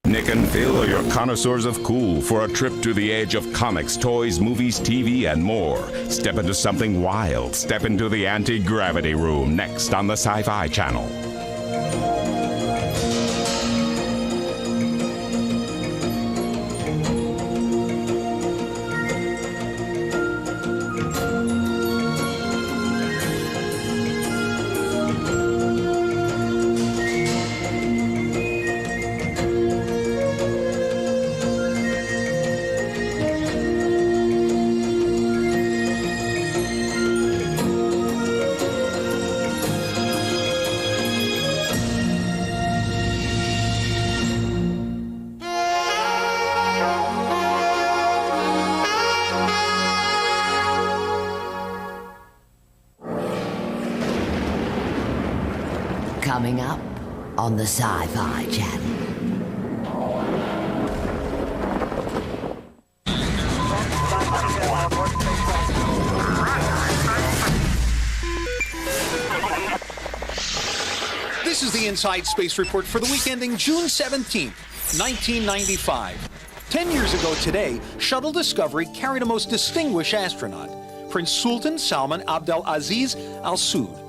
Nick and Phil are your connoisseurs of cool for a trip to the edge of comics, toys, movies, TV, and more. Step into something wild. Step into the anti-gravity room next on the Sci-Fi Channel. Coming up on the Sci-Fi Channel. This is the Inside Space Report for the week ending June 17th, 1995. 10 years ago today, Shuttle Discovery carried a most distinguished astronaut, Prince Sultan Salman Abdel Aziz Al Saud.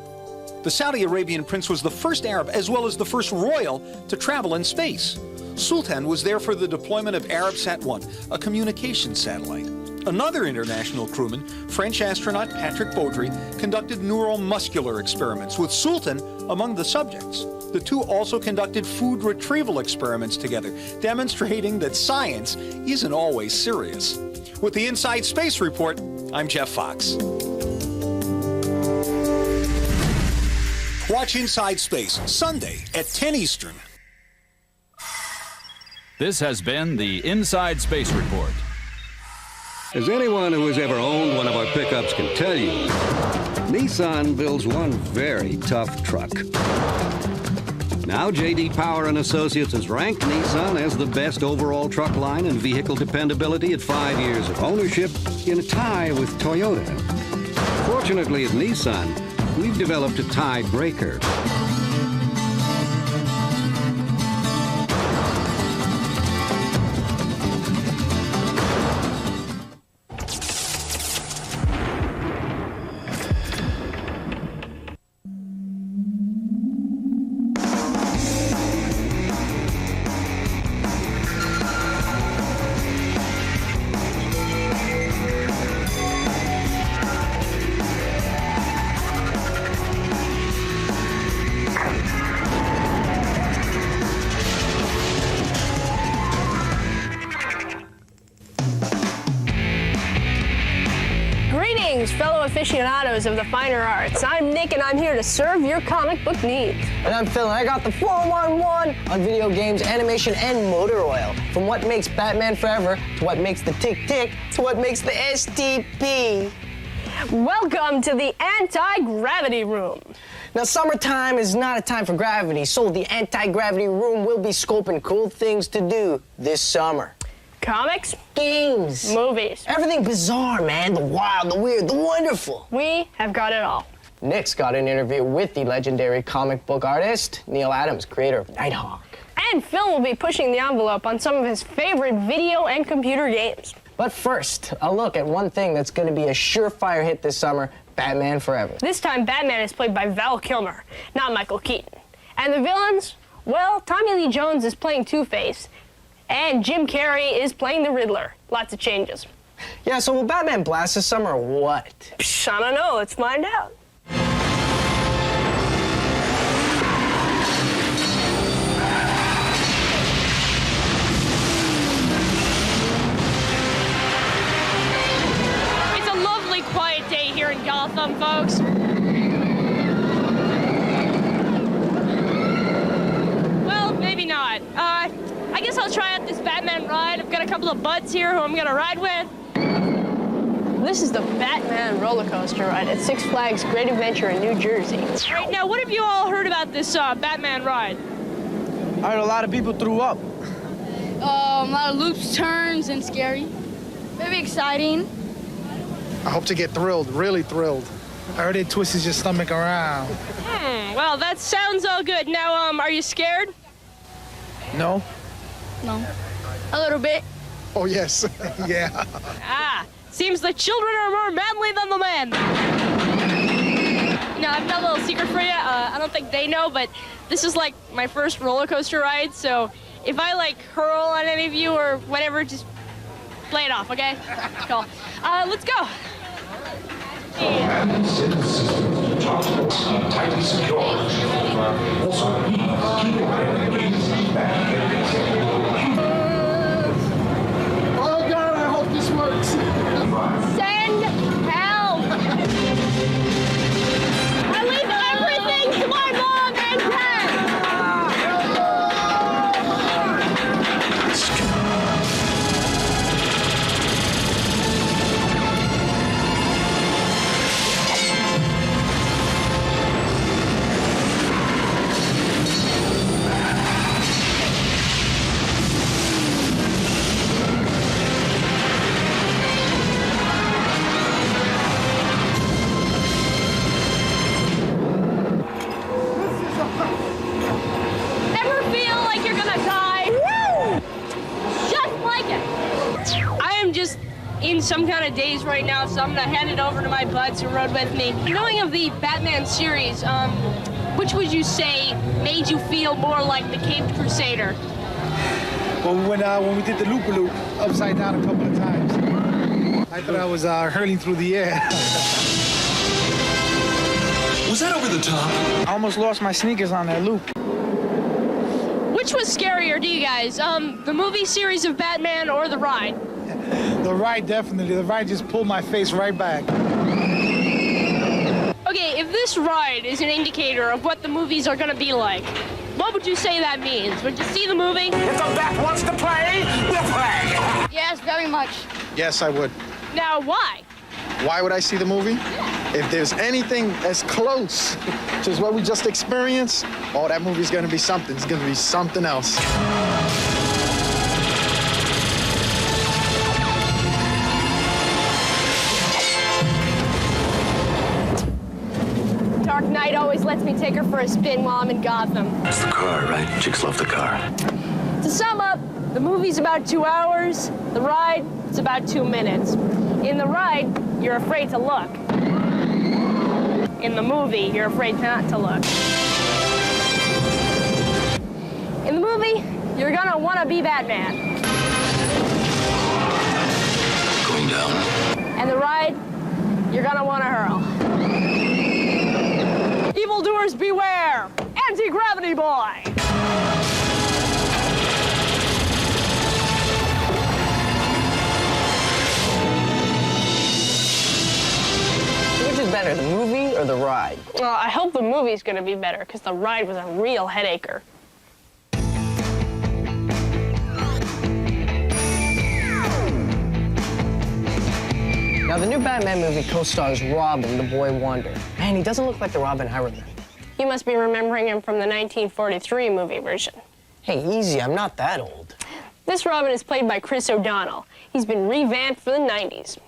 The Saudi Arabian prince was the first Arab as well as the first royal to travel in space. Sultan was there for the deployment of Arabsat-1, a communications satellite. Another international crewman, French astronaut Patrick Baudry, conducted neuromuscular experiments with Sultan among the subjects. The two also conducted food retrieval experiments together, demonstrating that science isn't always serious. With the Inside Space Report, I'm Jeff Fox. Watch Inside Space, Sunday at 10 Eastern. This has been the Inside Space Report. As anyone who has ever owned one of our pickups can tell you, Nissan builds one very tough truck. Now J.D. Power and Associates has ranked Nissan as the best overall truck line and vehicle dependability at 5 years of ownership in a tie with Toyota. Fortunately at Nissan, we've developed a tiebreaker. Greetings, fellow aficionados of the finer arts. I'm Nick, and I'm here to serve your comic book needs. And I'm Phil, and I got the 411 on video games, animation, and motor oil. From what makes Batman Forever, to what makes the Tick-Tick, to what makes the STP. Welcome to the anti-gravity room. Now, summertime is not a time for gravity, so the anti-gravity room will be scoping cool things to do this summer. Comics, games, movies, everything bizarre, man. The wild, the weird, the wonderful. We have got it all. Nick's got an interview with the legendary comic book artist, Neil Adams, creator of Nighthawk. And Phil will be pushing the envelope on some of his favorite video and computer games. But first, a look at one thing that's going to be a surefire hit this summer, Batman Forever. This time, Batman is played by Val Kilmer, not Michael Keaton. And the villains? Well, Tommy Lee Jones is playing Two-Face, and Jim Carrey is playing the Riddler. Lots of changes. Yeah, so will Batman blast this summer or what? Psh, I don't know. Let's find out. It's a lovely, quiet day here in Gotham, folks. Well, maybe not. I guess I'll try out this Batman ride. I've got a couple of buds here who I'm gonna ride with. This is the Batman roller coaster ride at Six Flags Great Adventure in New Jersey. Right, now, what have you all heard about this Batman ride? I heard a lot of people threw up. A lot of loops, turns, and scary. Maybe exciting. I hope to get thrilled, really thrilled. I heard it twists your stomach around. Well, that sounds all good. Now, are you scared? No. No. A little bit. Oh, yes. Yeah. Ah, seems the children are more manly than the men. You know, I've got a little secret for you. I don't think they know, but this is like my first roller coaster ride, so if I like hurl on any of you or whatever, just play it off, okay? Cool. Let's go. And systems tightly secure. Also, keep away Oh, God, I hope this works. Send help! I leave everything to my mom and dad! Ever feel like you're gonna die? Woo! Just like it. I am just in some kind of daze right now, so I'm gonna hand it over to my buds who rode with me. Knowing of the Batman series, which would you say made you feel more like the Caped Crusader? Well, when we did the loop-a-loop upside down a couple of times, I thought I was hurling through the air. Was that over the top? I almost lost my sneakers on that loop. Which was scarier to you guys, the movie series of Batman or the ride? The ride, definitely. The ride just pulled my face right back. Okay, if this ride is an indicator of what the movies are gonna be like, what would you say that means? Would you see the movie? If the Bat wants to play, we'll play. Yes, very much. Yes, I would. Now, why? Why would I see the movie? If there's anything as close to what we just experienced, oh, that movie's gonna be something. It's gonna be something else. Dark Knight always lets me take her for a spin while I'm in Gotham. It's the car, right? Chicks love the car. To sum up, the movie's about 2 hours. The ride, it's about 2 minutes. In the ride, you're afraid to look. In the movie, you're afraid not to look. In the movie, you're gonna wanna be Batman. Going down. And the ride, you're gonna wanna hurl. Evildoers beware! Anti-gravity boy! Which is better, the movie or the ride? Well, I hope the movie's gonna be better, because the ride was a real headacher. Now, the new Batman movie co-stars Robin, the Boy Wonder. Man, he doesn't look like the Robin I remember. You must be remembering him from the 1943 movie version. Hey, easy, I'm not that old. This Robin is played by Chris O'Donnell. He's been revamped for the 90s.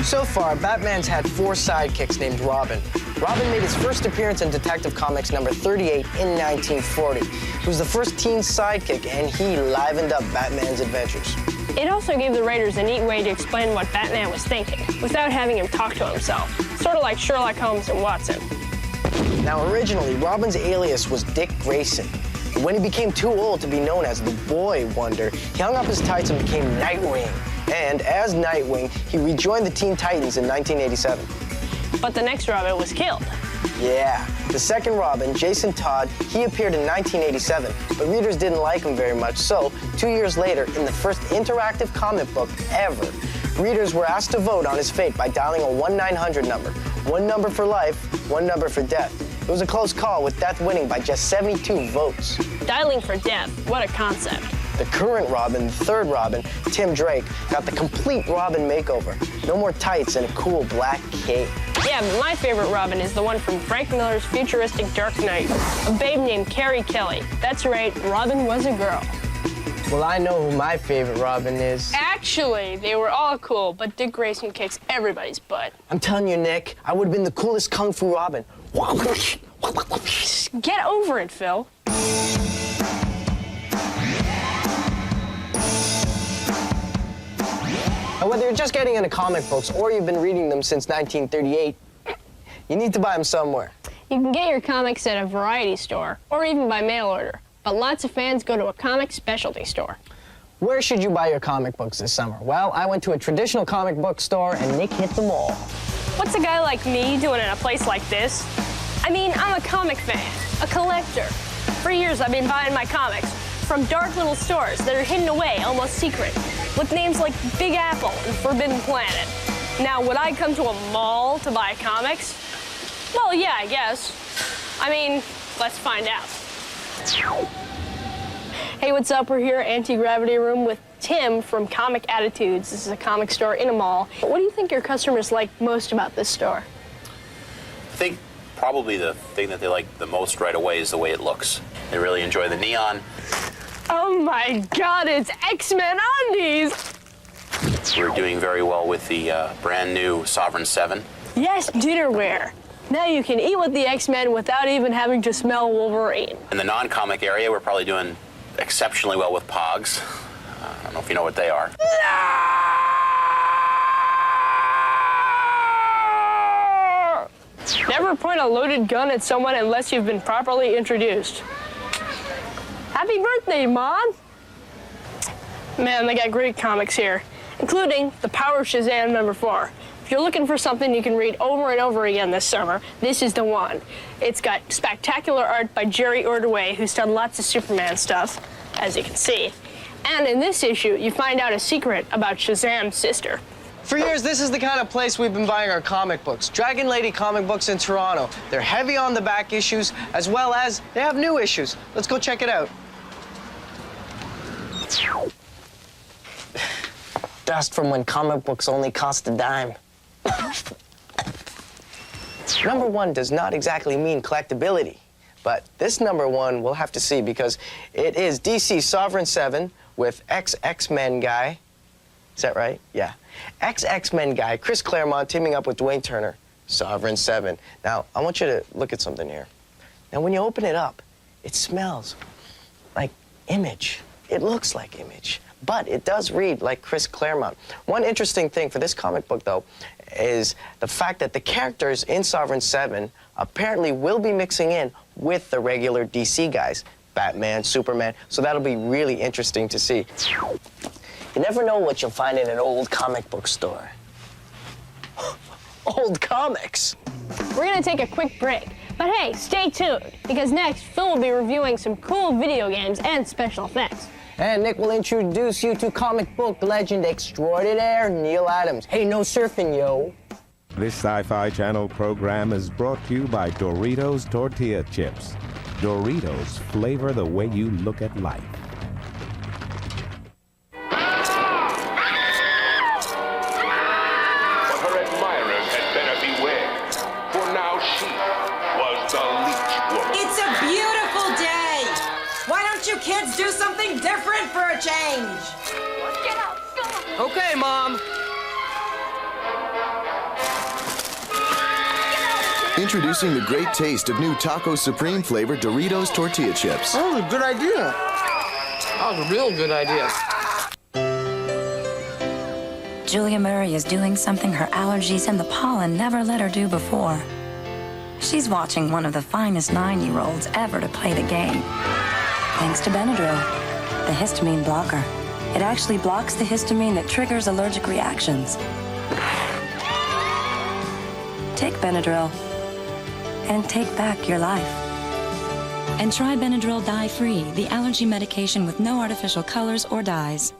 So far, Batman's had 4 sidekicks named Robin. Robin made his first appearance in Detective Comics number 38 in 1940. He was the first teen sidekick, and he livened up Batman's adventures. It also gave the writers a neat way to explain what Batman was thinking, without having him talk to himself. Sort of like Sherlock Holmes and Watson. Now, originally, Robin's alias was Dick Grayson. When he became too old to be known as the Boy Wonder, he hung up his tights and became Nightwing. And as Nightwing, he rejoined the Teen Titans in 1987. But the next Robin was killed. Yeah, the second Robin, Jason Todd, he appeared in 1987, but readers didn't like him very much, so 2 years later, in the first interactive comic book ever, readers were asked to vote on his fate by dialing a 1-900 number. 1 number for life, 1 number for death. It was a close call, with death winning by just 72 votes. Dialing for death, what a concept. The current Robin, the third Robin, Tim Drake, got the complete Robin makeover. No more tights and a cool black cape. Yeah, but my favorite Robin is the one from Frank Miller's futuristic Dark Knight. A babe named Carrie Kelly. That's right, Robin was a girl. Well, I know who my favorite Robin is. Actually, they were all cool, but Dick Grayson kicks everybody's butt. I'm telling you, Nick, I would have been the coolest Kung Fu Robin. Get over it, Phil. whether you're just getting into comic books or you've been reading them since 1938, you need to buy them somewhere. You can get your comics at a variety store or even by mail order, but lots of fans go to a comic specialty store. Where should you buy your comic books this summer? Well, I went to a traditional comic book store and Nick hit them all. What's a guy like me doing in a place like this? I mean, I'm a comic fan, a collector. For years, I've been buying my comics from dark little stores that are hidden away, almost secret, with names like Big Apple and Forbidden Planet. Now, would I come to a mall to buy comics? Well, yeah, I guess. I mean, let's find out. Hey, what's up? We're here at Anti-Gravity Room with Tim from Comic Attitudes. This is a comic store in a mall. What do you think your customers like most about this store? I think probably the thing that they like the most right away is the way it looks. They really enjoy the neon. Oh my God, it's X-Men undies! We're doing very well with the brand new Sovereign 7. Yes, dinnerware. Now you can eat with the X-Men without even having to smell Wolverine. In the non-comic area, we're probably doing exceptionally well with Pogs. I don't know if you know what they are. Never point a loaded gun at someone unless you've been properly introduced. Happy birthday, Mom! Man, they got great comics here, including The Power of Shazam #4. If you're looking for something you can read over and over again this summer, this is the one. It's got spectacular art by Jerry Ordway, who's done lots of Superman stuff, as you can see. And in this issue, you find out a secret about Shazam's sister. For years, this is the kind of place we've been buying our comic books. Dragon Lady Comic Books in Toronto. They're heavy on the back issues, as well as they have new issues. Let's go check it out. Dust from when comic books only cost a dime. #1 does not exactly mean collectability, but this #1 we'll have to see because it is DC Sovereign 7 with X-Men guy. Is that right? Yeah. X-Men guy, Chris Claremont teaming up with Dwayne Turner. Sovereign 7. Now, I want you to look at something here. Now, when you open it up, it smells like Image. It looks like Image, but it does read like Chris Claremont. One interesting thing for this comic book, though, is the fact that the characters in Sovereign 7 apparently will be mixing in with the regular DC guys. Batman, Superman, so that'll be really interesting to see. You never know what you'll find in an old comic book store. Old comics. We're gonna take a quick break, but hey, stay tuned, because next, Phil will be reviewing some cool video games and special effects. And Nick will introduce you to comic book legend extraordinaire Neil Adams. Hey, no surfing, yo. This Sci-Fi Channel program is brought to you by Doritos Tortilla Chips. Doritos flavor the way you look at life. Kids do something different for a change. Get out, go. Okay, Mom. Introducing the great taste of new Taco Supreme flavored Doritos Tortilla Chips. That was a good idea. That was a real good idea. Julia Murray is doing something her allergies and the pollen never let her do before. She's watching one of the finest 9-year-olds ever to play the game. Thanks to Benadryl, the histamine blocker. It actually blocks the histamine that triggers allergic reactions. Take Benadryl and take back your life. And try Benadryl dye-free, the allergy medication with no artificial colors or dyes.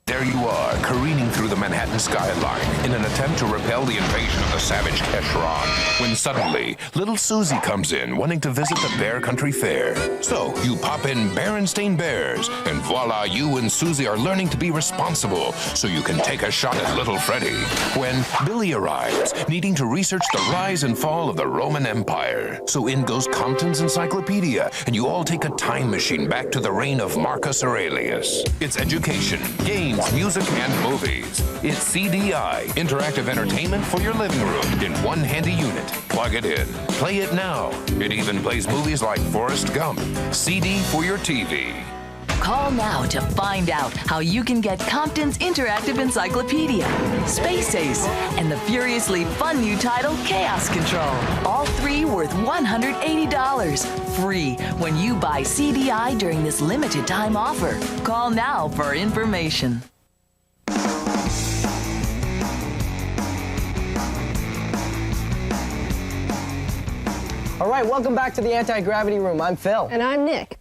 There you are, careening through the Manhattan skyline in an attempt to repel the invasion of the savage Keshron, when suddenly, little Susie comes in wanting to visit the Bear Country Fair. So, you pop in Berenstain Bears, and voila, you and Susie are learning to be responsible, so you can take a shot at little Freddy. When Billy arrives, needing to research the rise and fall of the Roman Empire. So in goes Compton's Encyclopedia, and you all take a time machine back to the reign of Marcus Aurelius. It's education, games, music, and movies. It's CDI, interactive entertainment for your living room in one handy unit. Plug it in. Play it now. It even plays movies like Forrest Gump. CD for your TV. Call now to find out how you can get Compton's interactive encyclopedia, Space Ace, and the furiously fun new title, Chaos Control. All three worth $180. Free when you buy CDI during this limited time offer. Call now for information. All right, welcome back to the Anti-Gravity Room. I'm Phil. And I'm Nick.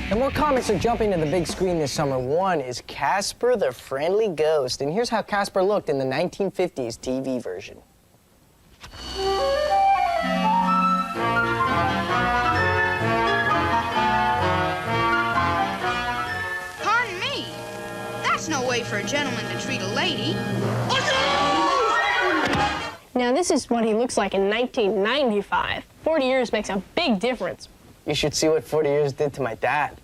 And more comics are jumping to the big screen this summer. One is Casper the Friendly Ghost. And here's how Casper looked in the 1950s TV version. Pardon me. That's no way for a gentleman to treat a lady. Now, this is what he looks like in 1995. 40 years makes a big difference. You should see what 40 years did to my dad.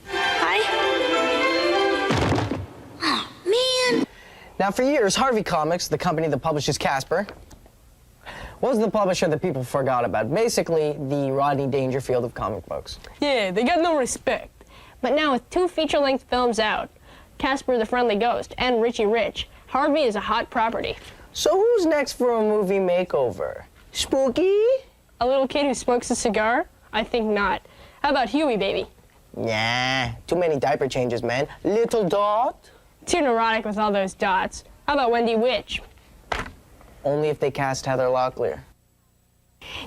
Hi. Oh, man. Now, for years, Harvey Comics, the company that publishes Casper, was the publisher that people forgot about. Basically, the Rodney Dangerfield of comic books. Yeah, they got no respect. But now with 2 feature-length films out, Casper the Friendly Ghost and Richie Rich, Harvey is a hot property. So who's next for a movie makeover? Spooky? A little kid who smokes a cigar? I think not. How about Huey, baby? Nah, too many diaper changes, man. Little Dot? Too neurotic with all those dots. How about Wendy Witch? Only if they cast Heather Locklear.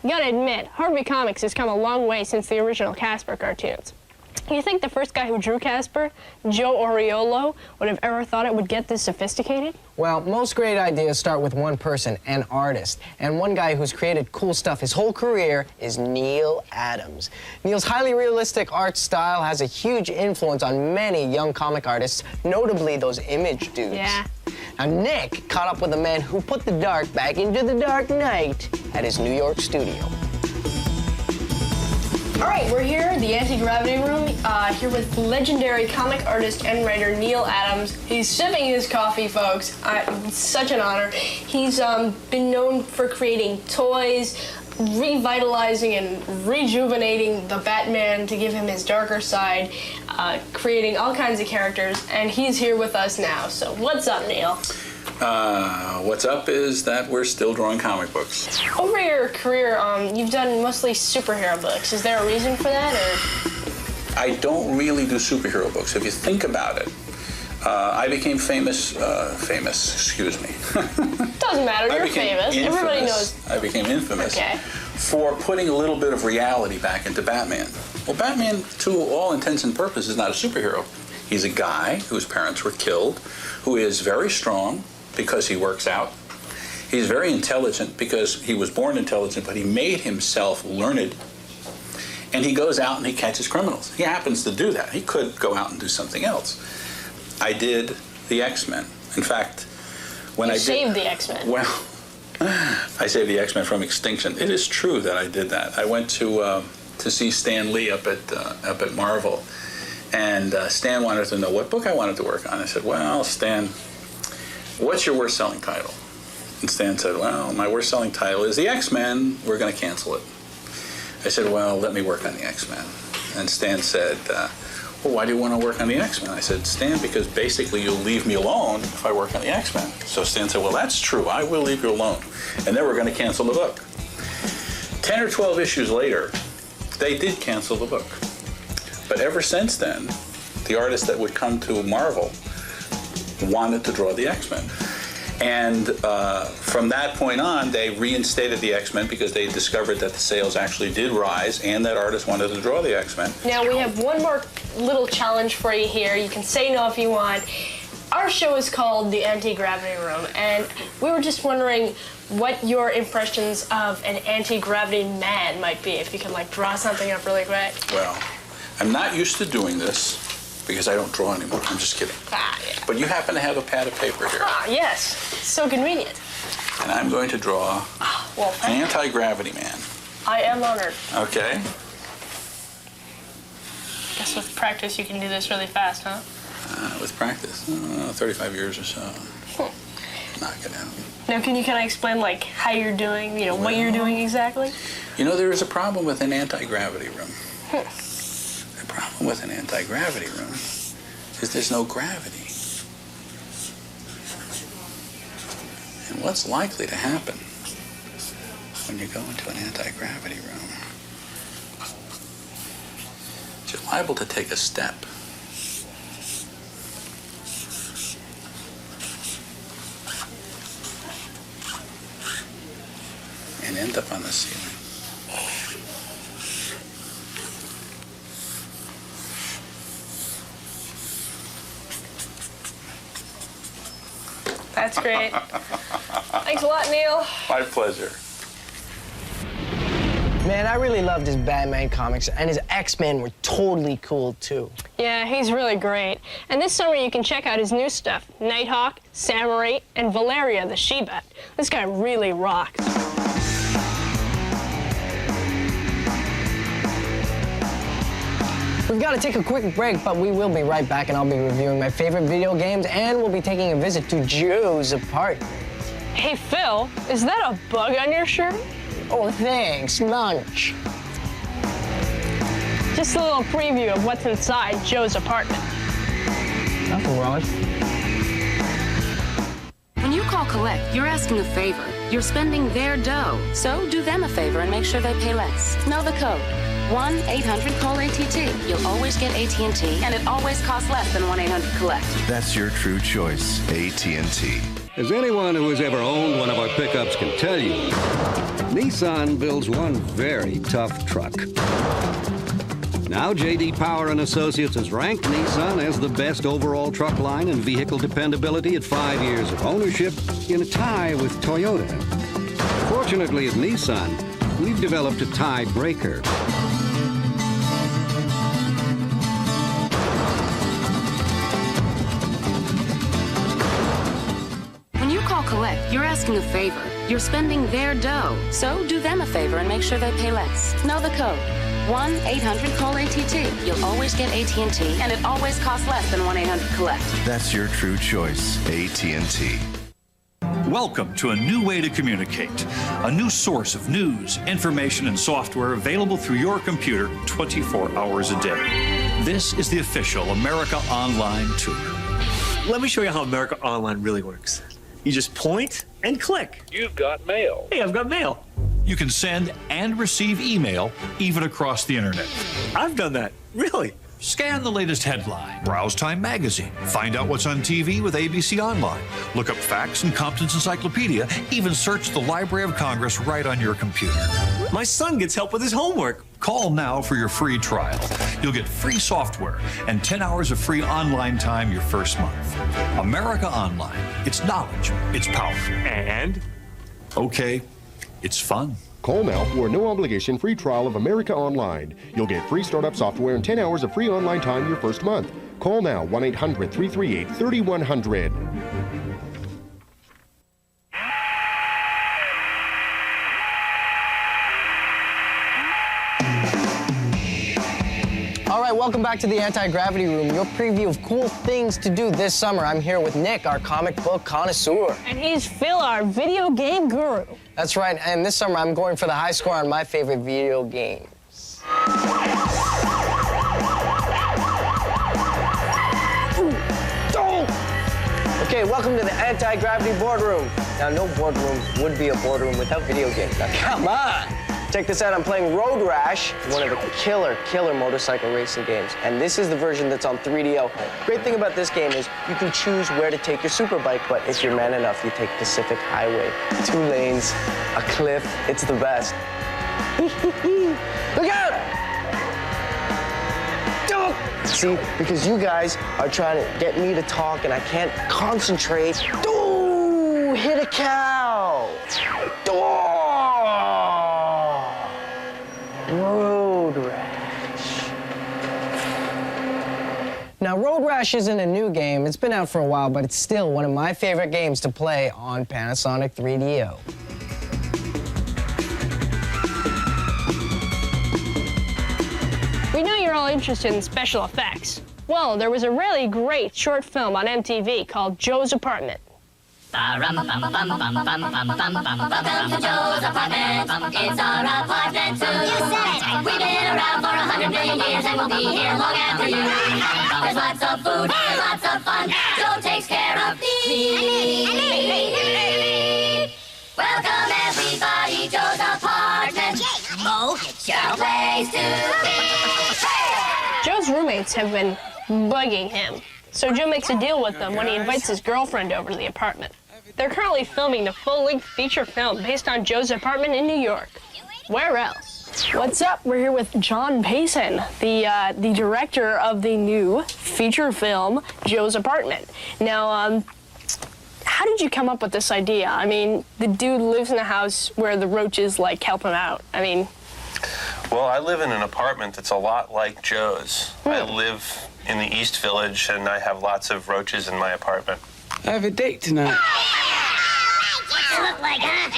You gotta admit, Harvey Comics has come a long way since the original Casper cartoons. You think the first guy who drew Casper, Joe Oriolo, would have ever thought it would get this sophisticated? Well, most great ideas start with one person, an artist. And one guy who's created cool stuff his whole career is Neil Adams. Neil's highly realistic art style has a huge influence on many young comic artists, notably those Image dudes. Yeah. Now, Nick caught up with a man who put the dark back into the Dark Knight at his New York studio. All right, we're here in the Anti-Gravity Room, here with legendary comic artist and writer Neil Adams. He's sipping his coffee, folks. It's such an honor. He's been known for creating toys, revitalizing and rejuvenating the Batman to give him his darker side, creating all kinds of characters, and he's here with us now. So what's up, Neil? What's up is that we're still drawing comic books. Over your career, you've done mostly superhero books. Is there a reason for that, or? I don't really do superhero books. If you think about it, I became famous, excuse me. Doesn't matter, you're famous. Everybody knows. I became infamous for putting a little bit of reality back into Batman. Well, Batman, to all intents and purposes, is not a superhero. He's a guy whose parents were killed, who is very strong, because he works out. He's very intelligent because he was born intelligent, but he made himself learned. And he goes out and he catches criminals. He happens to do that. He could go out and do something else. I did the X-Men. In fact, when I saved the X-Men. Well, I saved the X-Men from extinction. It is true that I did that. I went to see Stan Lee up at Marvel, and Stan wanted to know what book I wanted to work on. I said, well, Stan, what's your worst-selling title? And Stan said, well, my worst-selling title is the X-Men. We're going to cancel it. I said, well, let me work on the X-Men. And Stan said, well, why do you want to work on the X-Men? I said, Stan, because basically you'll leave me alone if I work on the X-Men. So Stan said, well, that's true. I will leave you alone. And then we're going to cancel the book. 10 or 12 issues later, they did cancel the book. But ever since then, the artists that would come to Marvel wanted to draw the X-Men. And from that point on, they reinstated the X-Men because they discovered that the sales actually did rise and that artists wanted to draw the X-Men. Now, we have one more little challenge for you here. You can say no if you want. Our show is called The Anti-Gravity Room, and we were just wondering what your impressions of an anti-gravity man might be, if you can, like, draw something up really quick. Well, I'm not used to doing this because I don't draw anymore. I'm just kidding. Ah, yeah. But you happen to have a pad of paper here. Ah, yes. So convenient. And I'm going to draw an anti-gravity man. I am honored. Okay. I guess with practice you can do this really fast, huh? With practice, 35 years or so. knock it out. Now, can you kind of explain, like, how you're doing, you know, what you're doing exactly? You know, there is a problem with an anti-gravity room. The problem with an anti-gravity room is there's no gravity. And what's likely to happen when you go into an anti-gravity room is you're liable to take a step and end up on the ceiling. That's great. Thanks a lot, Neil. My pleasure. Man, I really loved his Batman comics, and his X-Men were totally cool, too. Yeah, he's really great. And this summer you can check out his new stuff, Nighthawk, Samurai, and Valeria the She-Bat. This guy really rocks. We've got to take a quick break, but we will be right back, and I'll be reviewing my favorite video games, and we'll be taking a visit to Joe's apartment. Hey, Phil, is that a bug on your shirt? Oh, thanks, lunch. Just a little preview of what's inside Joe's apartment. Nothing wrong. When you call collect, you're asking a favor. You're spending their dough. So do them a favor and make sure they pay less. Know the code. 1-800-CALL-ATT. You'll always get AT&T, and it always costs less than 1-800-COLLECT. That's your true choice, AT&T. As anyone who has ever owned one of our pickups can tell you, Nissan builds one very tough truck. Now J.D. Power and Associates has ranked Nissan as the best overall truck line and vehicle dependability at 5 years of ownership in a tie with Toyota. Fortunately at Nissan, we've developed a tiebreaker. When you call collect, you're asking a favor. You're spending their dough. So do them a favor and make sure they pay less. Know the code. 1-800-CALL-ATT. You'll always get AT&T, and it always costs less than 1-800-COLLECT. That's your true choice, AT&T. Welcome to a new way to communicate, a new source of news, information, and software available through your computer 24 hours a day. This is the official America Online Tour. Let me show you how America Online really works. You just point and click. You've got mail. Hey, I've got mail. You can send and receive email even across the internet. I've done that. Really? Scan the latest headline, browse Time Magazine, find out what's on TV with ABC Online, look up facts in Compton's Encyclopedia, even search the Library of Congress right on your computer. My son gets help with his homework. Call now for your free trial. You'll get free software and 10 hours of free online time your first month. America Online. It's knowledge. It's power. And? Okay, it's fun. Call now for a no-obligation free trial of America Online. You'll get free startup software and 10 hours of free online time your first month. Call now, 1-800-338-3100. All right, welcome back to the Anti-Gravity Room, your preview of cool things to do this summer. I'm here with Nick, our comic book connoisseur. And he's Phil, our video game guru. That's right, and this summer I'm going for the high score on my favorite video games. Okay, welcome to the Anti-Gravity Boardroom. Now, no boardroom would be a boardroom without video games. Now, come on! Check this out, I'm playing Road Rash, one of the killer motorcycle racing games. And this is the version that's on 3DO. Great thing about this game is you can choose where to take your super bike, but if you're man enough, you take Pacific Highway. 2 lanes, a cliff, it's the best. Look out! See, because you guys are trying to get me to talk and I can't concentrate. Ooh, hit a cow. Road Rash. Now, Road Rash isn't a new game. It's been out for a while, but it's still one of my favorite games to play on Panasonic 3DO. We know you're all interested in special effects. Well, there was a really great short film on MTV called Joe's Apartment. Welcome to Joe's apartment. It's our apartment too. You said it. We've been around for 100 million years and we'll be here long after you. There's lots of food, there's lots of fun. Joe takes care of me. Welcome everybody, Joe's apartment. Oh, it's your place to be. Joe's roommates have been bugging him, so Joe makes a deal with them when he invites his girlfriend over to the apartment. They're currently filming the full-length feature film based on Joe's apartment in New York. Where else? What's up? We're here with John Payson, the director of the new feature film, Joe's Apartment. Now, how did you come up with this idea? I mean, the dude lives in a house where the roaches, like, help him out. I mean... Well, I live in an apartment that's a lot like Joe's. I live in the East Village, and I have lots of roaches in my apartment. I have a date tonight. What's it look like, huh?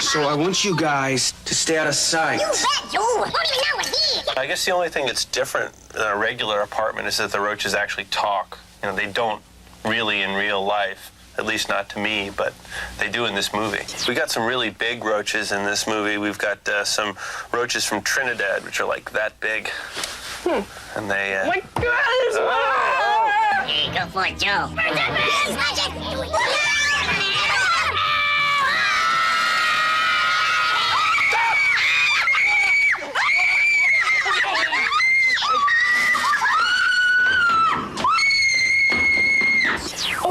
So I want you guys to stay out of sight. You bet, Joe. Won't even know what he... I guess the only thing that's different than a regular apartment is that the roaches actually talk. You know, they don't really in real life, at least not to me, but they do in this movie. We got some really big roaches in this movie. We've got some roaches from Trinidad, which are like that big. And they... My God! Hey, go for it, Joe.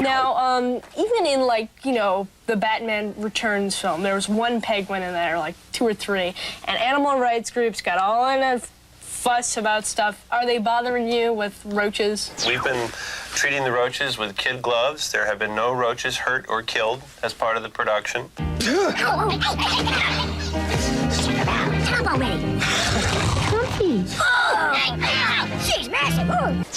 Now, even in, like, you know, the Batman Returns film, there was one penguin in there, like 2 or 3, and animal rights groups got all in a fuss about stuff. Are they bothering you with roaches? We've been treating the roaches with kid gloves. There have been no roaches hurt or killed as part of the production. Stop already. She's massive.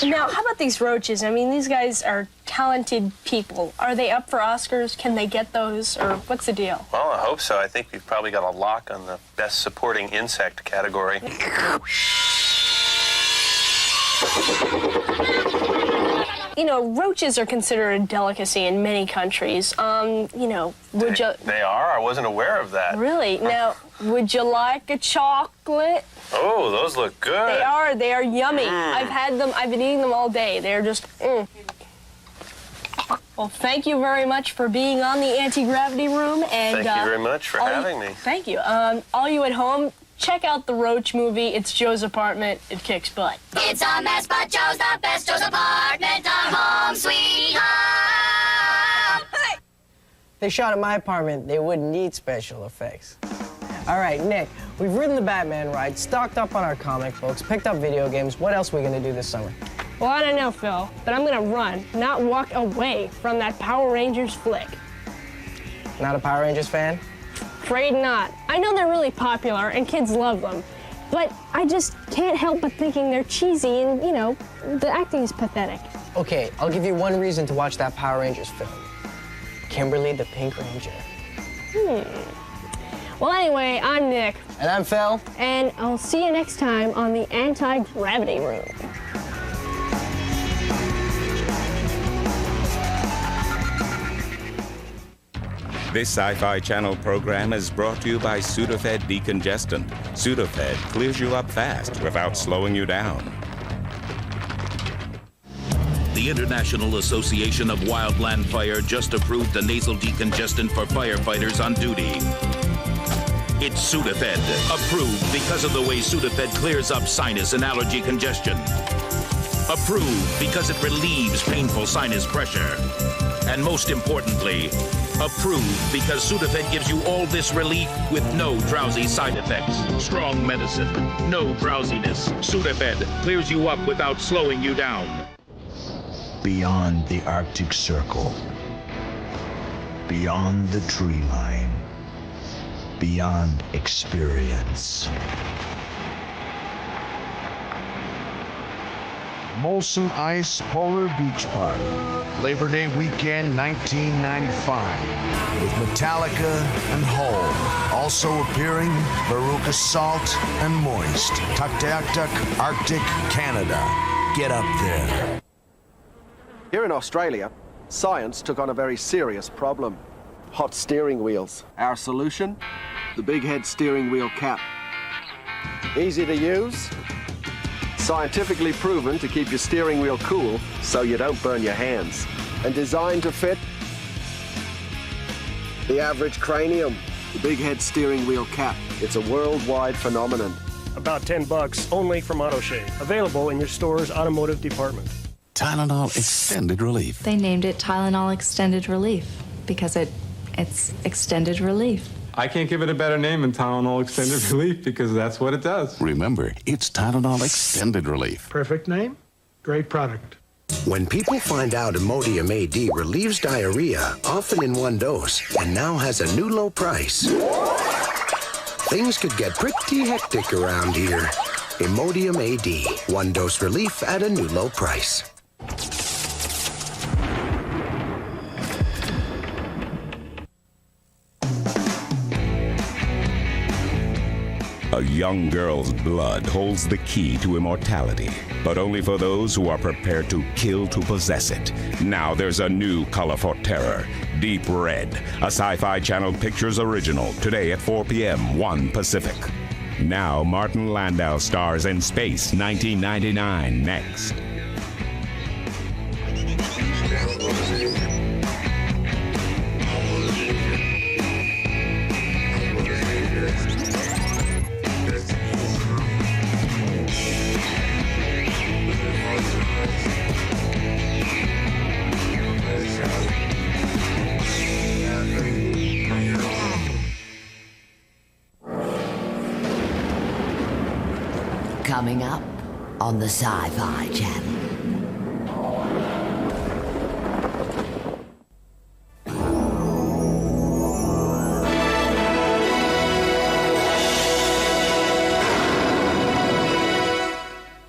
Now, how about these roaches? I mean, these guys are talented people. Are they up for Oscars? Can they get those, or what's the deal? Well, I hope so. I think we've probably got a lock on the Best Supporting Insect category. You know, roaches are considered a delicacy in many countries. You know, would you... They are? I wasn't aware of that. Really? Now, would you like a chocolate? Oh, those look good. They are yummy. I've had them, I've been eating them all day. They're just, Well, thank you very much for being on the Anti-Gravity Room. And, thank you very much for having me. Thank you. All you at home, check out the Roach movie. It's Joe's Apartment. It kicks butt. It's a mess, but Joe's the best. Joe's Apartment, our home sweet home. Hey! They shot at my apartment. They wouldn't need special effects. All right, Nick, we've ridden the Batman ride, stocked up on our comic books, picked up video games. What else are we going to do this summer? Well, I don't know, Phil, but I'm going to run, not walk away from that Power Rangers flick. Not a Power Rangers fan? Afraid not. I know they're really popular and kids love them, but I just can't help but thinking they're cheesy and, you know, the acting is pathetic. Okay, I'll give you one reason to watch that Power Rangers film. Kimberly the Pink Ranger. Well, anyway, I'm Nick. And I'm Phil. And I'll see you next time on the Anti-Gravity Room. This Sci-Fi Channel program is brought to you by Sudafed Decongestant. Sudafed clears you up fast without slowing you down. The International Association of Wildland Fire just approved the nasal decongestant for firefighters on duty. It's Sudafed, approved because of the way Sudafed clears up sinus and allergy congestion. Approved because it relieves painful sinus pressure. And most importantly, approved because Sudafed gives you all this relief with no drowsy side effects. Strong medicine, no drowsiness. Sudafed clears you up without slowing you down. Beyond the Arctic Circle, beyond the tree line, beyond experience. Molson Ice Polar Beach Park, Labor Day weekend 1995. With Metallica and Hole. Also appearing, Veruca Salt and Moist. Tuktaktuk, Arctic, Canada. Get up there. Here in Australia, Science took on a very serious problem. Hot steering wheels. Our solution? The big head steering wheel cap. Easy to use. Scientifically proven to keep your steering wheel cool so you don't burn your hands. And designed to fit the average cranium. The big head steering wheel cap. It's a worldwide phenomenon. About $10 only from AutoShave. Available in your store's automotive department. Tylenol Extended Relief. They named it Tylenol Extended Relief because it's extended relief. I can't give it a better name than Tylenol Extended Relief because that's what it does. Remember, it's Tylenol Extended Relief. Perfect name, great product. When people find out Imodium AD relieves diarrhea, often in one dose, and now has a new low price, things could get pretty hectic around here. Imodium AD, one dose relief at a new low price. A young girl's blood holds the key to immortality, but only for those who are prepared to kill to possess it. Now there's a new color for terror, Deep Red, a Sci-Fi Channel Pictures original, today at 4 p.m., 1 Pacific. Now Martin Landau stars in Space 1999 next. Coming up on the Sci-Fi Channel.